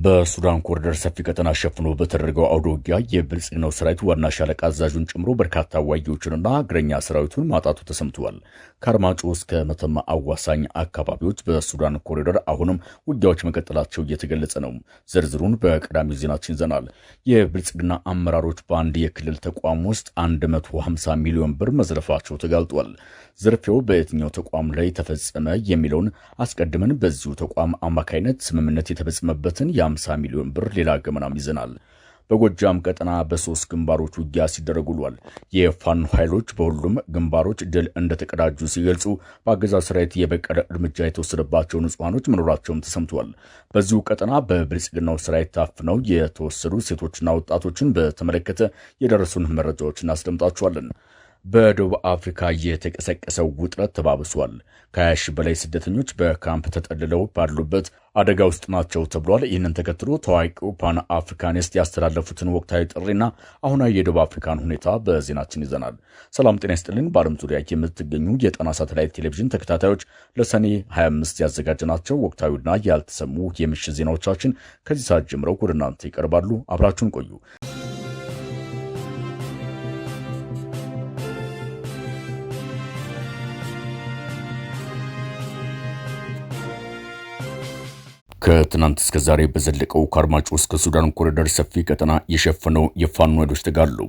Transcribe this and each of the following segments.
በሱዳን ኮሪደር ሰፊ ቀጠና ሸፍኖ በተደረገው አውደ ውጊያ የብልጽግናው ሰራዊት ዋና ሻለቃ አዛዡን ጨምሮ በርካታ አዋጊዎችንና እግረኛ ሰራዊቱን ማጣቱ ተሰምቷል። ከአርማጮ እስከ መተማ አዋሳኝ አካባቢዎች በሱዳን ኮሪደር አሁንም ውጊያዎች መቀጠላቸው እየተገለጸ ነው። ዝርዝሩን በቀዳሚው ዜናችን ይዘናል። የብልጽግና አመራሮች በአንድ የክልል ተቋም ውስጥ 150 ሚሊዮን ብር መዝረፋቸው ተጋልጧል። ዝርፊያው በየትኛው ተቋም ላይ ተፈጸመ የሚለውን አስቀድመን በዚሁ ተቋም አማካይነት ስምምነት የተፈጸመበትን የ50 ሚሊዮን ብር ሌላ ገመናም ይዘናል። በጎጃም ቀጠና በ3 ግንባሮች ውጊያ ሲደረግ ውሏል። የፋኖ ኃይሎች በሁሉም ግንባሮች ድል እንደተቀዳጁ ሲገልጹ፣ በአገዛዙ ሰራዊት የበቀለ እርምጃ የተወሰደባቸው ንጹሃኖች መኖራቸውም ተሰምቷል። በዚሁ ቀጠና በብልጽግናው ሰራዊት ታፍነው የተወሰዱ ሴቶችና ወጣቶችን በተመለከተ የደረሱን መረጃዎች እናስደምጣችኋለን። በደቡብ አፍሪካ የተቀሰቀሰው ውጥረት ተባብሷል። ከ20 ሺህ በላይ ስደተኞች በካምፕ ተጠልለው ባሉበት አደጋ ውስጥ ናቸው ተብሏል። ይህንን ተከትሎ ታዋቂው ፓን አፍሪካኒስት ያስተላለፉትን ወቅታዊ ጥሪና አሁናዊ የደቡብ አፍሪካን ሁኔታ በዜናችን ይዘናል። ሰላም ጤና ይስጥልን። በዓለም ዙሪያ የምትገኙ የጣና ሳተላይት ቴሌቪዥን ተከታታዮች ለሰኔ 25 ያዘጋጀናቸው ወቅታዊና ያልተሰሙ የምሽት ዜናዎቻችን ከዚህ ሰዓት ጀምረው ወደ እናንተ ይቀርባሉ። አብራችሁን ቆዩ። ከትናንት እስከ ዛሬ በዘለቀው ከአርማጮ እስከ ሱዳን ኮሪደር ሰፊ ቀጠና የሸፈነው የፋኖ ኃይሎች ተጋድሎ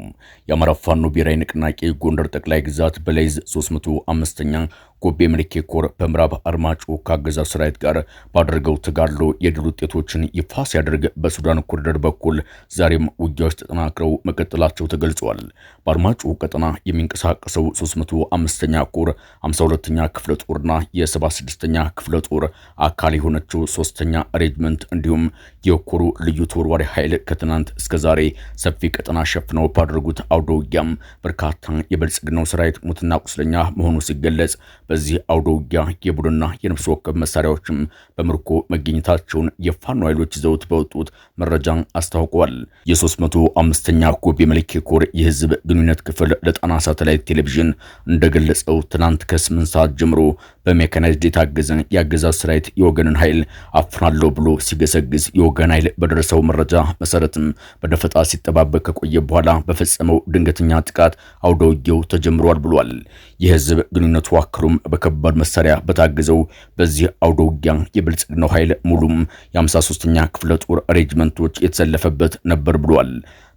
የአማራ ፋኖ ብሔራዊ ንቅናቄ ጎንደር ጠቅላይ ግዛት በላይዝ 305ኛ ጎቤ መልኬ ኮር በምዕራብ አርማጮ ከአገዛዙ ሰራዊት ጋር ባደረገው ተጋድሎ የድል ውጤቶችን ይፋ ሲያደርግ በሱዳን ኮሪደር በኩል ዛሬም ውጊያዎች ተጠናክረው መቀጠላቸው ተገልጿል። በአርማጮ ቀጠና የሚንቀሳቀሰው 305ኛ ኮር 52ኛ ክፍለ ጦርና የ76ኛ ክፍለ ጦር አካል የሆነችው 3ኛ ሬጅመንት እንዲሁም የኮሩ ልዩ ተወርዋሪ ኃይል ከትናንት እስከ ዛሬ ሰፊ ቀጠና ሸፍነው ባደረጉት አውደ ውጊያም በርካታ የብልጽግናው ሰራዊት ሙትና ቁስለኛ መሆኑ ሲገለጽ፣ በዚህ አውደ ውጊያ የቡድንና የነፍስ ወከፍ መሳሪያዎችም በምርኮ መገኘታቸውን የፋኖ ኃይሎች ይዘውት በወጡት መረጃ አስታውቀዋል። የ305ኛ ጎቤ መልኬ ኮር የህዝብ ግንኙነት ክፍል ለጣና ሳተላይት ቴሌቪዥን እንደገለጸው ትናንት ከ8 ሰዓት ጀምሮ በሜካናይዝድ የታገዘ የአገዛዙ ሰራዊት የወገንን ኃይል አፍናለሁ ብሎ ሲገሰግስ የወገን ኃይል በደረሰው መረጃ መሰረትም በደፈጣ ሲጠባበቅ ከቆየ በኋላ በፈጸመው ድንገተኛ ጥቃት አውደ ውጊያው ተጀምሯል ብሏል። የህዝብ ግንኙነቱ አክሩም በከባድ መሳሪያ በታገዘው በዚህ አውደ ውጊያ የብልጽግናው ኃይል ሙሉም የ53ኛ ክፍለ ጦር ሬጅመንቶች የተሰለፈበት ነበር ብሏል።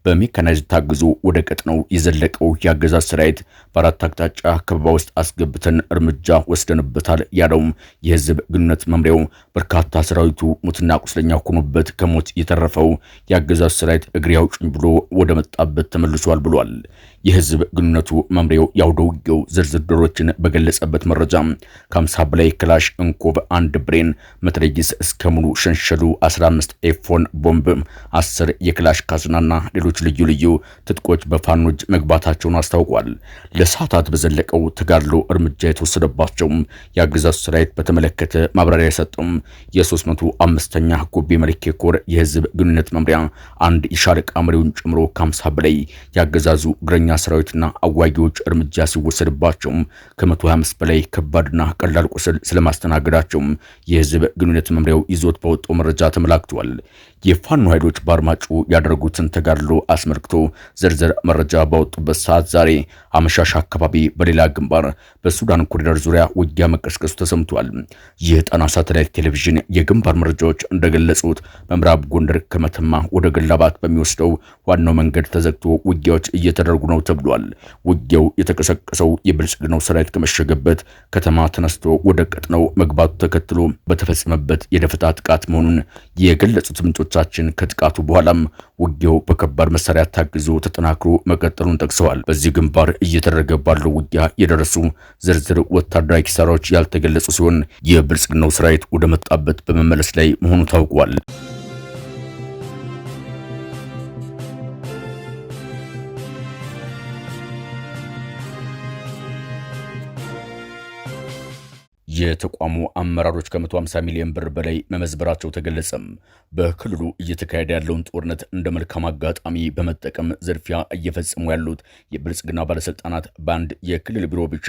በሜካናይዝድ ታግዞ ወደ ቀጥነው የዘለቀው የአገዛዝ ሰራዊት በአራት አቅጣጫ ከበባ ውስጥ አስገብተን እርምጃ ወስደንበታል ያለውም የህዝብ ግንኙነት መምሪያው በርካታ ሰራዊቱ ሙትና ቁስለኛ ሆኖበት ከሞት የተረፈው የአገዛዝ ሰራዊት እግሬ አውጭኝ ብሎ ወደ መጣበት ተመልሷል ብሏል። የህዝብ ግንኙነቱ መምሪያው ያውደ ውጊያው ዝርዝር ድሮችን በገለጸበት መረጃ ከ50 በላይ ክላሽ እንኮብ፣ 1 ብሬን መትረጊስ እስከ ሙሉ ሸንሸሉ 15 ኤፎን ቦምብ፣ 10 የክላሽ ካዝናና ሌሎች ልዩ ልዩ ትጥቆች በፋኖች መግባታቸውን አስታውቋል። ለሰዓታት በዘለቀው ተጋድሎ እርምጃ የተወሰደባቸው የአገዛዙ ሰራዊት በተመለከተ ማብራሪያ የሰጠው የ305ኛ ጎቤ መልኬ ኮር የህዝብ ግንኙነት መምሪያ አንድ የሻለቃ መሪውን ጨምሮ ከ50 በላይ የአገዛዙ እግረኛ ሰራዊትና አዋጊዎች እርምጃ ሲወሰድባቸው ከ125 በላይ ከባድና ቀላል ቁስል ስለማስተናገዳቸው የህዝብ ግንኙነት መምሪያው ይዞት በወጣው መረጃ ተመላክቷል። የፋኖ ኃይሎች በአርማጮ ያደረጉትን ተጋድሎ አስመልክቶ ዝርዝር መረጃ ባወጡበት ሰዓት ዛሬ አመሻሽ አካባቢ በሌላ ግንባር በሱዳን ኮሪደር ዙሪያ ውጊያ መቀስቀሱ ተሰምቷል። ይህ ጣና ሳተላይት ቴሌቪዥን የግንባር መረጃዎች እንደገለጹት በምዕራብ ጎንደር ከመተማ ወደ ገላባት በሚወስደው ዋናው መንገድ ተዘግቶ ውጊያዎች እየተደረጉ ነው ተብሏል። ውጊያው የተቀሰቀሰው የብልጽግናው ሰራዊት ከመሸገበት ከተማ ተነስቶ ወደ ቀጥነው መግባቱ ተከትሎ በተፈጸመበት የደፈጣ ጥቃት መሆኑን የገለጹት ምንጮቻችን ከጥቃቱ በኋላም ውጊያው በከባድ መሳሪያ ታግዞ ተጠናክሮ መቀጠሉን ጠቅሰዋል። በዚህ ግንባር እየተደረገ ባለው ውጊያ የደረሱ ዝርዝር ወታደራዊ ኪሳራዎች ያልተገለጹ ሲሆን የብልጽግናው ሰራዊት ወደ መጣበት በመመለስ ላይ መሆኑ ታውቋል። የተቋሙ አመራሮች ከ150 ሚሊዮን ብር በላይ መመዝበራቸው ተገለጸም። በክልሉ እየተካሄደ ያለውን ጦርነት እንደ መልካም አጋጣሚ በመጠቀም ዝርፊያ እየፈጸሙ ያሉት የብልጽግና ባለስልጣናት በአንድ የክልል ቢሮ ብቻ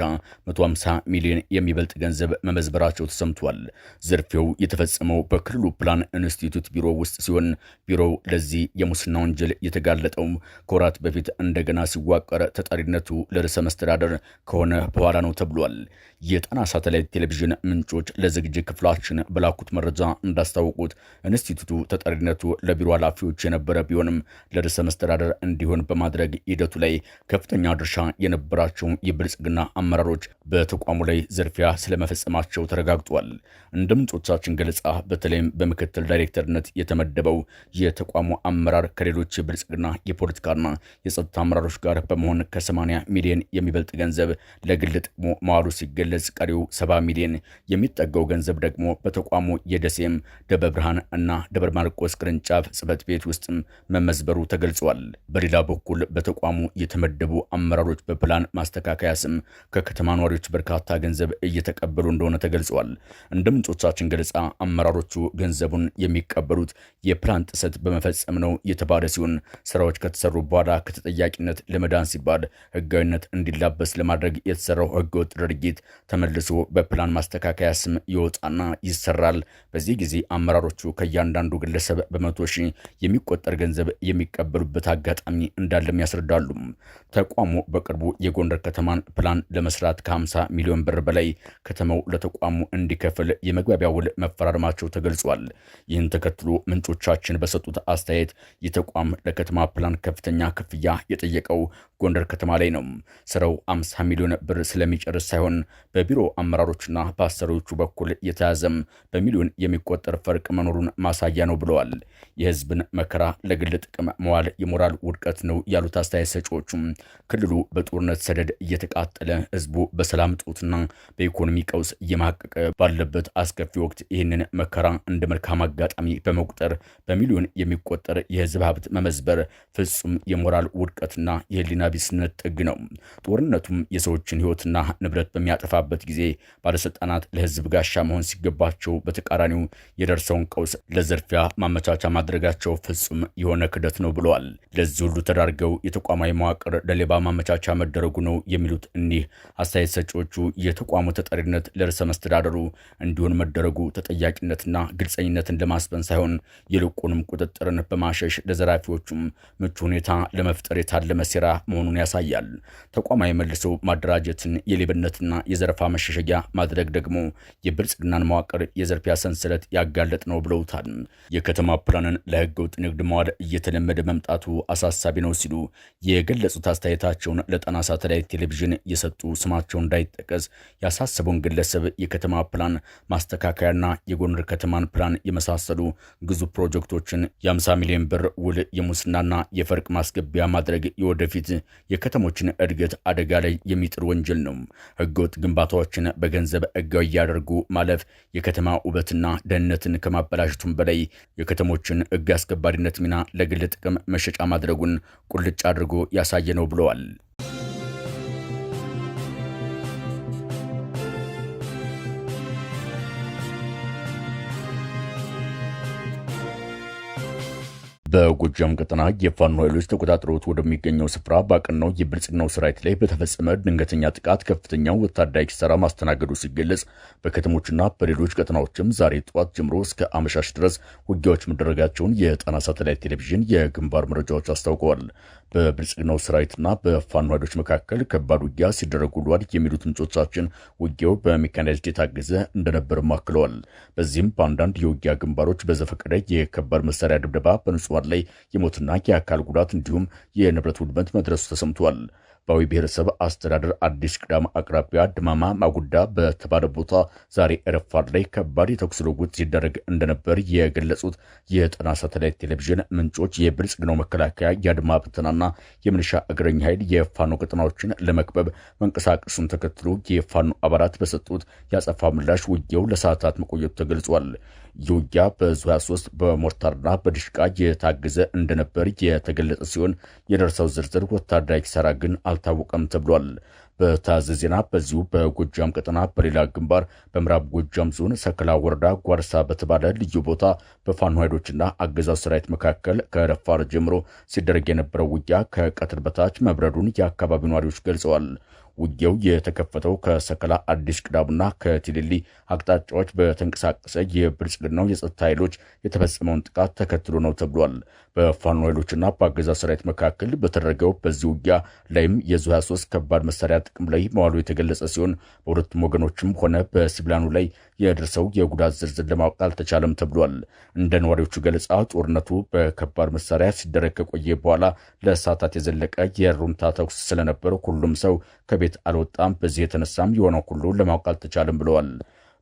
150 ሚሊዮን የሚበልጥ ገንዘብ መመዝበራቸው ተሰምቷል። ዝርፊያው የተፈጸመው በክልሉ ፕላን ኢንስቲትዩት ቢሮ ውስጥ ሲሆን ቢሮው ለዚህ የሙስና ወንጀል የተጋለጠው ከወራት በፊት እንደገና ሲዋቀር ተጠሪነቱ ለርዕሰ መስተዳደር ከሆነ በኋላ ነው ተብሏል። የጣና ሳተላይት ቴሌቪዥን ምንጮች ለዝግጅት ክፍላችን በላኩት መረጃ እንዳስታወቁት ኢንስቲትዩቱ ተጠሪነቱ ለቢሮ ኃላፊዎች የነበረ ቢሆንም ለርዕሰ መስተዳደር እንዲሆን በማድረግ ሂደቱ ላይ ከፍተኛ ድርሻ የነበራቸው የብልጽግና አመራሮች በተቋሙ ላይ ዝርፊያ ስለመፈጸማቸው ተረጋግጧል። እንደ ምንጮቻችን ገለጻ በተለይም በምክትል ዳይሬክተርነት የተመደበው የተቋሙ አመራር ከሌሎች የብልጽግና የፖለቲካና የጸጥታ አመራሮች ጋር በመሆን ከ80 ሚሊዮን የሚበልጥ ገንዘብ ለግል ጥቅሙ መዋሉ ሲገለጽ ቀሪው 70 ሚሊዮን የሚጠጋው ገንዘብ ደግሞ በተቋሙ የደሴም ደብረ ብርሃን እና ደብረ ማርቆስ ቅርንጫፍ ጽሕፈት ቤት ውስጥም መመዝበሩ ተገልጿል። በሌላ በኩል በተቋሙ የተመደቡ አመራሮች በፕላን ማስተካከያ ስም ከከተማ ነዋሪዎች በርካታ ገንዘብ እየተቀበሉ እንደሆነ ተገልጿል። እንደ ምንጮቻችን ገለጻ አመራሮቹ ገንዘቡን የሚቀበሉት የፕላን ጥሰት በመፈጸም ነው የተባለ ሲሆን ስራዎች ከተሰሩ በኋላ ከተጠያቂነት ለመዳን ሲባል ህጋዊነት እንዲላበስ ለማድረግ የተሰራው ህገወጥ ድርጊት ተመልሶ በፕላን ማስተካከያ ስም ይወጣና ይሰራል። በዚህ ጊዜ አመራሮቹ ከእያንዳንዱ ግለሰብ በመቶ ሺህ የሚቆጠር ገንዘብ የሚቀበሉበት አጋጣሚ እንዳለም ያስረዳሉ። ተቋሙ በቅርቡ የጎንደር ከተማን ፕላን ለመስራት ከ50 ሚሊዮን ብር በላይ ከተማው ለተቋሙ እንዲከፍል የመግባቢያ ውል መፈራረማቸው ተገልጿል። ይህን ተከትሎ ምንጮቻችን በሰጡት አስተያየት የተቋም ለከተማ ፕላን ከፍተኛ ክፍያ የጠየቀው ጎንደር ከተማ ላይ ነው። ስራው 50 ሚሊዮን ብር ስለሚጨርስ ሳይሆን በቢሮ አመራሮችና በአሰሪዎቹ በኩል የተያዘም በሚሊዮን የሚቆጠር ፈርቅ መኖሩን ማሳያ ነው ብለዋል። የህዝብን መከራ ለግል ጥቅም መዋል የሞራል ውድቀት ነው ያሉት አስተያየት ሰጪዎቹም ክልሉ በጦርነት ሰደድ እየተቃጠለ ህዝቡ በሰላም እጦትና በኢኮኖሚ ቀውስ እየማቀቀ ባለበት አስከፊ ወቅት ይህንን መከራ እንደ መልካም አጋጣሚ በመቁጠር በሚሊዮን የሚቆጠር የህዝብ ሀብት መመዝበር ፍጹም የሞራል ውድቀትና የህሊና ቢስነት ጥግ ነው። ጦርነቱም የሰዎችን ህይወትና ንብረት በሚያጠፋበት ጊዜ ባለስልጣናት ለህዝብ ጋሻ መሆን ሲገባቸው በተቃራኒው የደርሰውን ቀውስ ለዝርፊያ ማመቻቻ ማድረጋቸው ፍጹም የሆነ ክደት ነው ብለዋል። ለዚህ ሁሉ ተዳርገው የተቋማዊ መዋቅር ለሌባ ማመቻቻ መደረጉ ነው የሚሉት እኒህ አስተያየት ሰጪዎቹ የተቋሙ ተጠሪነት ለርዕሰ መስተዳደሩ እንዲሆን መደረጉ ተጠያቂነትና ግልጸኝነትን ለማስፈን ሳይሆን ይልቁንም ቁጥጥርን በማሸሽ ለዘራፊዎቹም ምቹ ሁኔታ ለመፍጠር የታለመ ሴራ መሆኑን ያሳያል። ተቋማዊ መልሶ ማደራጀትን የሌብነትና የዘረፋ መሸሸጊያ ማድረግ ደግሞ የብልጽግናን መዋቅር የዘርፊያ ሰንሰለት ያጋለጥ ነው ብለውታል። የከተማ ፕላንን ለህገ ወጥ ንግድ መዋል እየተለመደ መምጣቱ አሳሳቢ ነው ሲሉ የገለጹት አስተያየታቸውን ለጣና ሳተላይት ቴሌቪዥን የሰጡ ስማቸው እንዳይጠቀስ ያሳሰበውን ግለሰብ የከተማ ፕላን ማስተካከያና የጎንደር ከተማን ፕላን የመሳሰሉ ግዙፍ ፕሮጀክቶችን የ50 ሚሊዮን ብር ውል የሙስናና የፈርቅ ማስገቢያ ማድረግ የወደፊት የከተሞችን እድገት አደጋ ላይ የሚጥር ወንጀል ነው። ህገወጥ ግንባታዎችን በገንዘብ ህጋዊ እያደረጉ ማለፍ የከተማ ውበትና ደህንነትን ከማበላሸቱም በላይ የከተሞችን ህግ አስከባሪነት ሚና ለግል ጥቅም መሸጫ ማድረጉን ቁልጭ አድርጎ ያሳየ ነው ብለዋል። በጎጃም ቀጠና የፋኖ ኃይሎች ተቆጣጥረውት ወደሚገኘው ስፍራ ባቀናው የብልጽግናው ሰራዊት ላይ በተፈጸመ ድንገተኛ ጥቃት ከፍተኛው ወታደራዊ ኪሳራ ማስተናገዱ ሲገለጽ፣ በከተሞችና በሌሎች ቀጠናዎችም ዛሬ ጠዋት ጀምሮ እስከ አመሻሽ ድረስ ውጊያዎች መደረጋቸውን የጣና ሳተላይት ቴሌቪዥን የግንባር መረጃዎች አስታውቀዋል። በብልጽግናው ሰራዊትና በፋኖ ኃይሎች መካከል ከባድ ውጊያ ሲደረጉ ውሏል የሚሉት ምንጮቻችን ውጊያው በሜካናይዝድ የታገዘ እንደነበርም አክለዋል። በዚህም በአንዳንድ የውጊያ ግንባሮች በዘፈቀደ የከባድ መሳሪያ ድብደባ በንጹሃን ላይ የሞትና የአካል ጉዳት እንዲሁም የንብረት ውድመት መድረሱ ተሰምቷል። በአዊ ብሔረሰብ አስተዳደር አዲስ ቅዳም አቅራቢያ ድማማ ማጉዳ በተባለ ቦታ ዛሬ ረፋድ ላይ ከባድ የተኩስ ልውውጥ ሲደረግ እንደነበር የገለጹት የጣና ሳተላይት ቴሌቪዥን ምንጮች የብልጽግናው መከላከያ የአድማ ብተናና የሚሊሻ እግረኛ ኃይል የፋኖ ቀጠናዎችን ለመክበብ መንቀሳቀሱን ተከትሎ የፋኖ አባላት በሰጡት ያጸፋ ምላሽ ውጊያው ለሰዓታት መቆየቱ ተገልጿል። የውጊያ በዙ 23 በሞርታርና በድሽቃ የታገዘ እንደነበር የተገለጸ ሲሆን የደረሰው ዝርዝር ወታደራዊ ኪሳራ ግን አልታወቀም ተብሏል። በተያያዘ ዜና በዚሁ በጎጃም ቀጠና በሌላ ግንባር በምዕራብ ጎጃም ዞን ሰከላ ወረዳ ጓርሳ በተባለ ልዩ ቦታ በፋኖ ኃይሎችና አገዛዝ ሰራዊት መካከል ከረፋር ጀምሮ ሲደረግ የነበረው ውጊያ ከቀትር በታች መብረዱን የአካባቢው ነዋሪዎች ገልጸዋል። ውጊያው የተከፈተው ከሰከላ አዲስ ቅዳቡና ከቲሊሊ አቅጣጫዎች በተንቀሳቀሰ የብልጽግናው የጸጥታ ኃይሎች የተፈጸመውን ጥቃት ተከትሎ ነው ተብሏል። በፋኖ ኃይሎችና በአገዛዝ ሰራዊት መካከል በተደረገው በዚህ ውጊያ ላይም የዙ 23 ከባድ መሳሪያ ጥቅም ላይ መዋሉ የተገለጸ ሲሆን በሁለቱም ወገኖችም ሆነ በሲቪላኑ ላይ የደረሰው የጉዳት ዝርዝር ለማወቅ አልተቻለም ተብሏል። እንደ ነዋሪዎቹ ገለጻ ጦርነቱ በከባድ መሳሪያ ሲደረግ ከቆየ በኋላ ለሰዓታት የዘለቀ የሩምታ ተኩስ ስለነበር ሁሉም ሰው ከቤት አልወጣም። በዚህ የተነሳም የሆነው ሁሉ ለማወቅ አልተቻለም ብለዋል።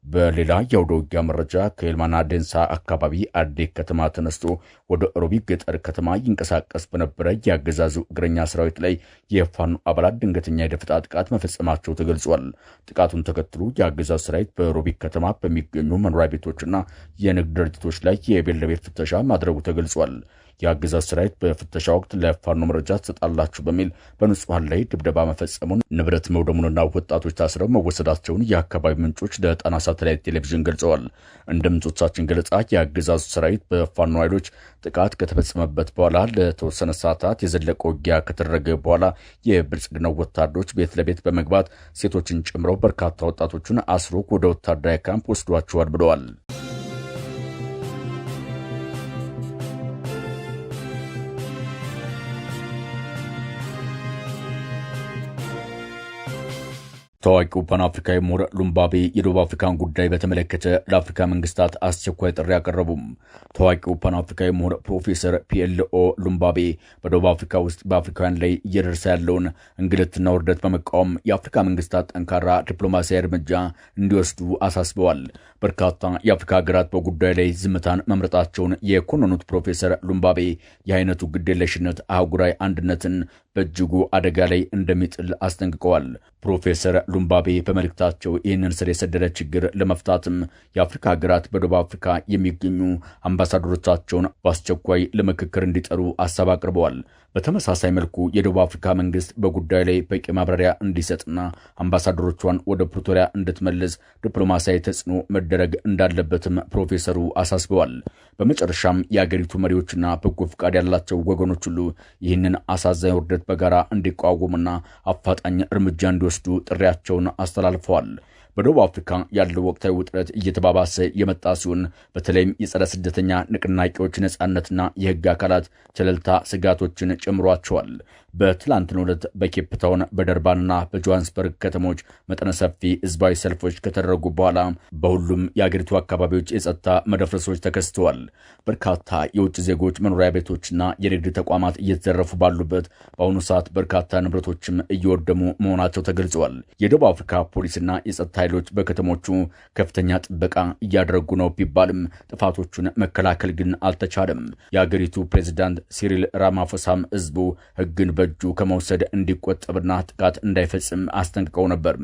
በሌላ የአውደ ውጊያ መረጃ ከኤልማና ዴንሳ አካባቢ አዴ ከተማ ተነስቶ ወደ ሮቢ ገጠር ከተማ ይንቀሳቀስ በነበረ የአገዛዙ እግረኛ ሰራዊት ላይ የፋኖ አባላት ድንገተኛ የደፈጣ ጥቃት መፈጸማቸው ተገልጿል። ጥቃቱን ተከትሎ የአገዛዙ ሰራዊት በሮቢ ከተማ በሚገኙ መኖሪያ ቤቶችና የንግድ ድርጅቶች ላይ የቤት ለቤት ፍተሻ ማድረጉ ተገልጿል። የአገዛዝ ሰራዊት በፍተሻ ወቅት ለፋኖ መረጃ ትሰጣላችሁ በሚል በንጹሃን ላይ ድብደባ መፈጸሙን፣ ንብረት መውደሙንና ወጣቶች ታስረው መወሰዳቸውን የአካባቢ ምንጮች ለጣና ሳተላይት ቴሌቪዥን ገልጸዋል። እንደ ምንጮቻችን ገለጻ የአገዛዙ ሰራዊት በፋኖ ኃይሎች ጥቃት ከተፈጸመበት በኋላ ለተወሰነ ሰዓታት የዘለቀ ውጊያ ከተደረገ በኋላ የብልጽግናው ወታደሮች ቤት ለቤት በመግባት ሴቶችን ጨምረው በርካታ ወጣቶችን አስሮ ወደ ወታደራዊ ካምፕ ወስዷቸዋል ብለዋል። ታዋቂው ፓን አፍሪካዊ ምሁር ሉምባቤ የደቡብ አፍሪካን ጉዳይ በተመለከተ ለአፍሪካ መንግስታት አስቸኳይ ጥሪ አቀረቡም። ታዋቂው ፓን አፍሪካዊ ምሁር ፕሮፌሰር ፒኤልኦ ሉምባቤ በደቡብ አፍሪካ ውስጥ በአፍሪካውያን ላይ እየደረሰ ያለውን እንግልትና ውርደት በመቃወም የአፍሪካ መንግስታት ጠንካራ ዲፕሎማሲያዊ እርምጃ እንዲወስዱ አሳስበዋል። በርካታ የአፍሪካ ሀገራት በጉዳዩ ላይ ዝምታን መምረጣቸውን የኮነኑት ፕሮፌሰር ሉምባቤ የአይነቱ ግዴለሽነት አህጉራዊ አንድነትን በእጅጉ አደጋ ላይ እንደሚጥል አስጠንቅቀዋል። ፕሮፌሰር ሉምባቤ በመልእክታቸው ይህንን ስር የሰደደ ችግር ለመፍታትም የአፍሪካ ሀገራት በደቡብ አፍሪካ የሚገኙ አምባሳደሮቻቸውን በአስቸኳይ ለምክክር እንዲጠሩ ሀሳብ አቅርበዋል። በተመሳሳይ መልኩ የደቡብ አፍሪካ መንግስት በጉዳዩ ላይ በቂ ማብራሪያ እንዲሰጥና አምባሳደሮቿን ወደ ፕሪቶሪያ እንድትመልስ ዲፕሎማሲያዊ ተጽዕኖ መደረግ እንዳለበትም ፕሮፌሰሩ አሳስበዋል። በመጨረሻም የአገሪቱ መሪዎችና በጎ ፍቃድ ያላቸው ወገኖች ሁሉ ይህንን አሳዛኝ ውርደት በጋራ እንዲቃወሙና አፋጣኝ እርምጃ እንዲወስዱ ጥሪያቸውን አስተላልፈዋል። በደቡብ አፍሪካ ያለው ወቅታዊ ውጥረት እየተባባሰ የመጣ ሲሆን በተለይም የጸረ ስደተኛ ንቅናቄዎች ነጻነትና የህግ አካላት ቸለልታ ስጋቶችን ጨምሯቸዋል። በትላንትናው ዕለት በኬፕ ታውን በደርባንና በጆሃንስበርግ ከተሞች መጠነ ሰፊ ህዝባዊ ሰልፎች ከተደረጉ በኋላ በሁሉም የአገሪቱ አካባቢዎች የጸጥታ መደፍረሶች ተከስተዋል። በርካታ የውጭ ዜጎች መኖሪያ ቤቶችና የንግድ ተቋማት እየተዘረፉ ባሉበት በአሁኑ ሰዓት በርካታ ንብረቶችም እየወደሙ መሆናቸው ተገልጸዋል። የደቡብ አፍሪካ ፖሊስና የጸጥታ ኃይሎች በከተሞቹ ከፍተኛ ጥበቃ እያደረጉ ነው ቢባልም ጥፋቶቹን መከላከል ግን አልተቻለም። የአገሪቱ ፕሬዝዳንት ሲሪል ራማፎሳም ህዝቡ ህግን በእጁ ከመውሰድ እንዲቆጠብና ጥቃት እንዳይፈጽም አስጠንቅቀው ነበር።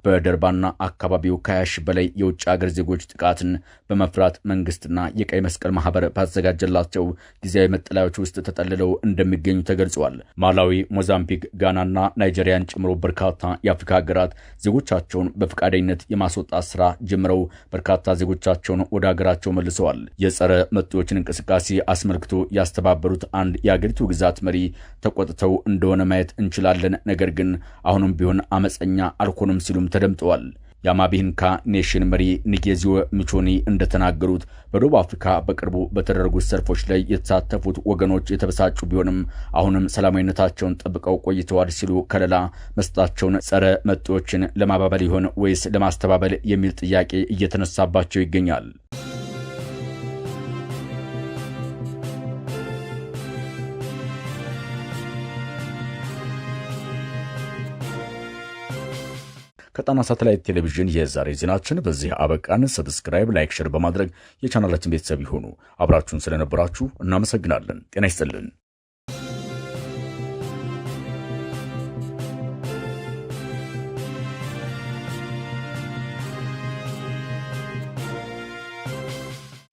በደርባና አካባቢው ከ20 ሺህ በላይ የውጭ ሀገር ዜጎች ጥቃትን በመፍራት መንግስትና የቀይ መስቀል ማህበር ባዘጋጀላቸው ጊዜያዊ መጠለያዎች ውስጥ ተጠልለው እንደሚገኙ ተገልጿል። ማላዊ፣ ሞዛምቢክ፣ ጋናና ናይጄሪያን ጨምሮ በርካታ የአፍሪካ ሀገራት ዜጎቻቸውን በፈቃደኝነት የማስወጣት ስራ ጀምረው በርካታ ዜጎቻቸውን ወደ ሀገራቸው መልሰዋል። የጸረ መጤዎችን እንቅስቃሴ አስመልክቶ ያስተባበሩት አንድ የአገሪቱ ግዛት መሪ ተቆጥተው እንደሆነ ማየት እንችላለን፣ ነገር ግን አሁንም ቢሆን አመፀኛ አልሆንም ሲሉም ተደምጠዋል። የአማቢንካ ኔሽን መሪ ኒጌዚዮ ሚቾኒ እንደተናገሩት በደቡብ አፍሪካ በቅርቡ በተደረጉት ሰልፎች ላይ የተሳተፉት ወገኖች የተበሳጩ ቢሆንም አሁንም ሰላማዊነታቸውን ጠብቀው ቆይተዋል ሲሉ ከለላ መስጠታቸውን ጸረ መጤዎችን ለማባበል ይሆን ወይስ ለማስተባበል የሚል ጥያቄ እየተነሳባቸው ይገኛል። ከጣና ሳተላይት ቴሌቪዥን የዛሬ ዜናችን በዚህ አበቃን። ሰብስክራይብ፣ ላይክ፣ ሼር በማድረግ የቻናላችን ቤተሰብ ይሁኑ። አብራችሁን ስለነበራችሁ እናመሰግናለን። ጤና ይስጥልን።